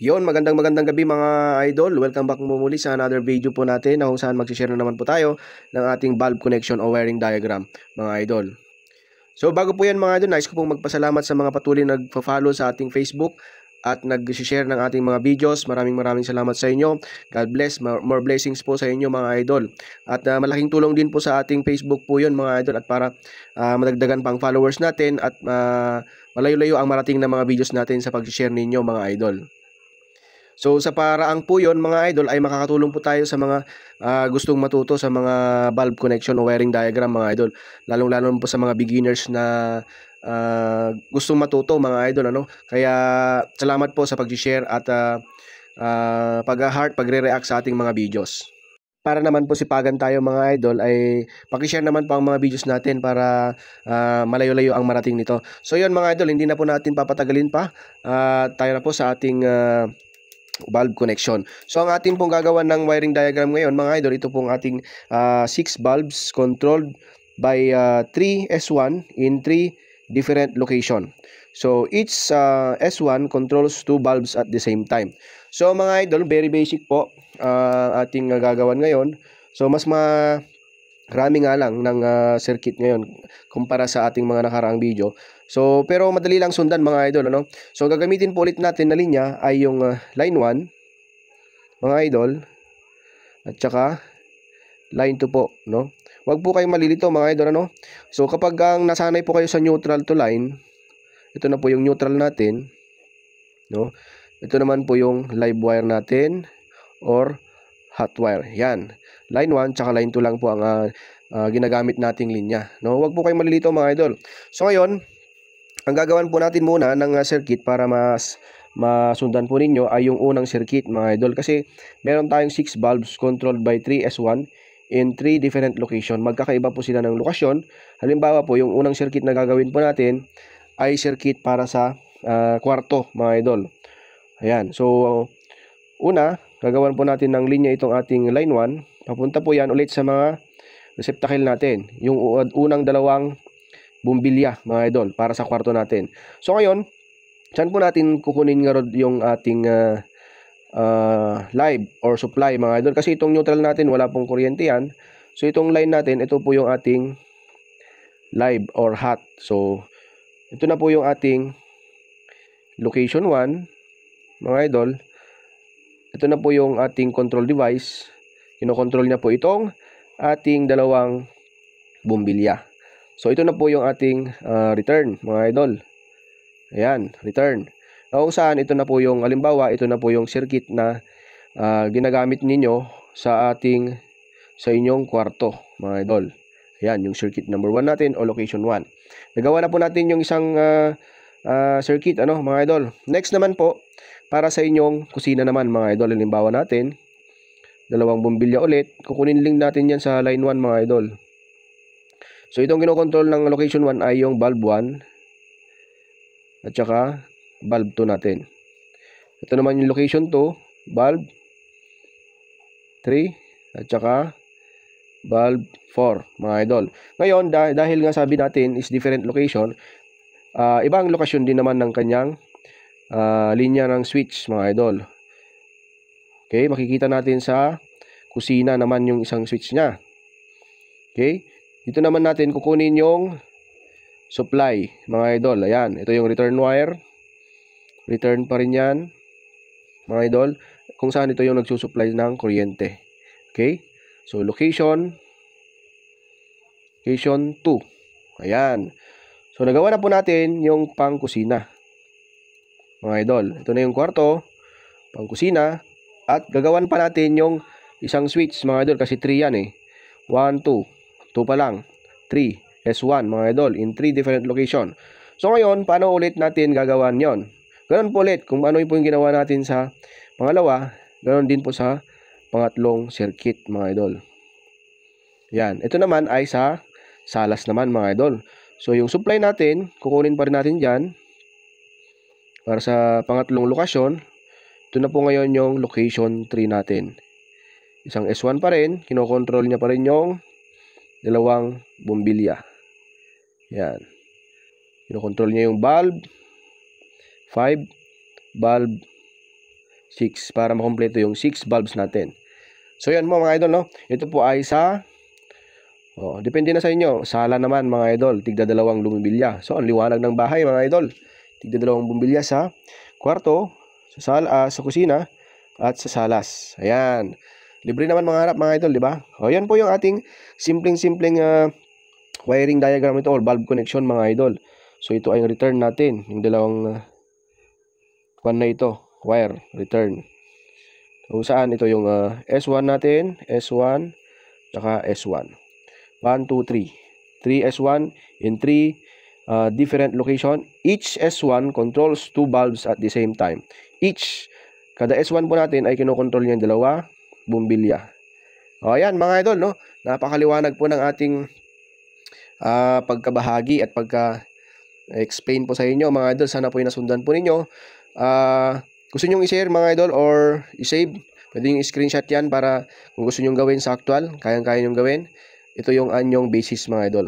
Magandang gabi mga idol. Welcome back mo muli sa another video po natin na kung saan mag-share na naman po tayo ng ating bulb connection o wiring diagram mga idol. So bago po yan mga idol, nais ko pong magpasalamat sa mga patuloy nagpa-follow sa ating Facebook at nag-share ng ating mga videos. Maraming salamat sa inyo. God bless. More blessings po sa inyo mga idol. At malaking tulong din po sa ating Facebook po yun mga idol at para madagdagan pang followers natin at malayo-layo ang marating na mga videos natin sa pag-share ninyo mga idol. So sa paraang po yon mga idol ay makakatulong po tayo sa mga gustong matuto sa mga bulb connection o wiring diagram mga idol. Lalong-lalo po sa mga beginners na gustong matuto mga idol ano. Kaya salamat po sa pag-share at pag-heart, pagre-react sa ating mga videos. Para naman po sipagan tayo mga idol ay paki-share naman po ang mga videos natin para malayo-layo ang marating nito. So yon mga idol, hindi na po natin papatagalin pa. Tayo na po sa ating bulb connection. So ang ating pong gagawan ng wiring diagram ngayon mga idol, ito pong ating 6 bulbs controlled by 3 S1 in 3 different location. So each S1 controls 2 bulbs at the same time. So mga idol, very basic po ating gagawan ngayon. So mas marami nga lang ng circuit ngayon kumpara sa ating mga nakaraang video. So pero madali lang sundan mga idol ano. So gagamitin po ulit natin na linya ay yung line 1 mga idol at saka line 2 po no. Huwag po kayong malilito mga idol ano. So kapag nasanay po kayo sa neutral to line, ito na po yung neutral natin no. Ito naman po yung live wire natin or hot wire. Yan. Line 1 tsaka line 2 lang po ang ginagamit nating linya. No? Huwag po kayong malilito mga idol. So ngayon, ang gagawin po natin muna ng circuit para mas masundan po ninyo ay yung unang circuit mga idol. Kasi meron tayong 6 bulbs controlled by 3 S1 in 3 different location. Magkakaiba po sila ng lokasyon. Halimbawa po, yung unang circuit na gagawin po natin ay circuit para sa kwarto mga idol. Ayan. So, una, gagawan po natin ng linya itong ating line 1. Papunta po yan ulit sa mga receptacle natin. Yung unang dalawang bumbilya mga idol para sa kwarto natin. So ngayon, saan po natin kukunin nga yung ating live or supply mga idol? Kasi itong neutral natin wala pong kuryente yan. So itong line natin, ito po yung ating live or hot. So ito na po yung ating location 1 mga idol. Ito na po yung ating control device. Kinokontrol niya po itong ating dalawang bumbilya. So ito na po yung ating return mga idol. Ayan, return. Kung saan ito na po yung halimbawa, ito na po yung circuit na ginagamit ninyo sa inyong kwarto mga idol. Ayan, yung circuit number 1 natin o location 1. Nagawa na po natin yung isang circuit ano mga idol. Next naman po, para sa inyong kusina naman mga idol, halimbawa natin dalawang bumbilya ulit, kukunin link natin yan sa line 1 mga idol. So itong kinokontrol ng location 1 ay yung bulb 1 at saka bulb 2 natin. Ito naman yung location 2, bulb 3 at saka bulb 4 mga idol. Ngayon dahil nga sabi natin is different location, ibang lokasyon din naman ng kanyang linya ng switch mga idol. Okay, makikita natin sa kusina naman yung isang switch niya. Okay? Dito naman natin kukunin yung supply, mga idol. Ayan, ito yung return wire. Return pa rin yan, mga idol. Kung saan ito yung nagsusupply ng kuryente. Okay? So, location 2. Ayan. So, nagawa na po natin yung pang kusina, mga idol. Ito na yung kwarto, pang kusina. At gagawan pa natin yung isang switch, mga idol. Kasi 3 yan eh. 1, 2. 2 pa lang, 3, S1 mga idol in 3 different location. So ngayon, paano ulit natin gagawan yon? Ganun po ulit, kung ano po yung ginawa natin sa pangalawa, ganun din po sa pangatlong circuit mga idol. Yan, ito naman ay sa salas naman mga idol. So yung supply natin, kukunin pa rin natin dyan para sa pangatlong lokasyon. Ito na po ngayon yung location 3 natin. Isang S1 pa rin, kinokontrol niya pa rin yung dalawang bumbilya. Yan. Kinokontrol niya yung bulb 5, bulb 6 para makumpleto yung 6 bulbs natin. So yan mo mga idol, no? Ito po ay sa depende na sa inyo. Sala naman mga idol, tigda 2 bumbilya. So ang liwanag ng bahay mga idol, tigda 2 bumbilya sa kwarto, sa kusina at sa salas. Ayan. Libre naman mga harap mga idol, di ba? Yan po yung ating simpleng wiring diagram ito or bulb connection mga idol. So ito ay return natin, yung dalawang na ito, wire return. Kung saan ito yung S1 natin, S1, saka S1. 1, 2, 3. 3 S1 in 3 different location. Each S1 controls 2 bulbs at the same time. Kada S1 po natin ay kinokontrol niya 2 bumbilya. Ayan mga idol, no? Napakaliwanag po ng ating pagkabahagi at pagka-explain po sa inyo mga idol. Sana po yung nasundan po ninyo. Gusto nyo i-share mga idol or i-save, pwede nyo i-screenshot yan para kung gusto nyo gawin sa actual, kayang-kaya nyo gawin. Ito yung anyong basis mga idol.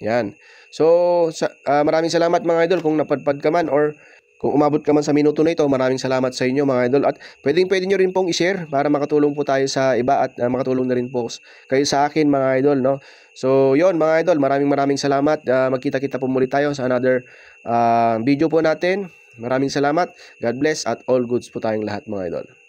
Yan. So, maraming salamat mga idol kung napadpad ka man or kung umabot ka man sa minuto na ito. Maraming salamat sa inyo mga idol. At pwede nyo rin pong i-share para makatulong po tayo sa iba at makatulong na rin po kayo sa akin mga idol, no? So, yon mga idol, maraming salamat. Magkita-kita po muli tayo sa another video po natin. Maraming salamat. God bless at all goods po tayong lahat mga idol.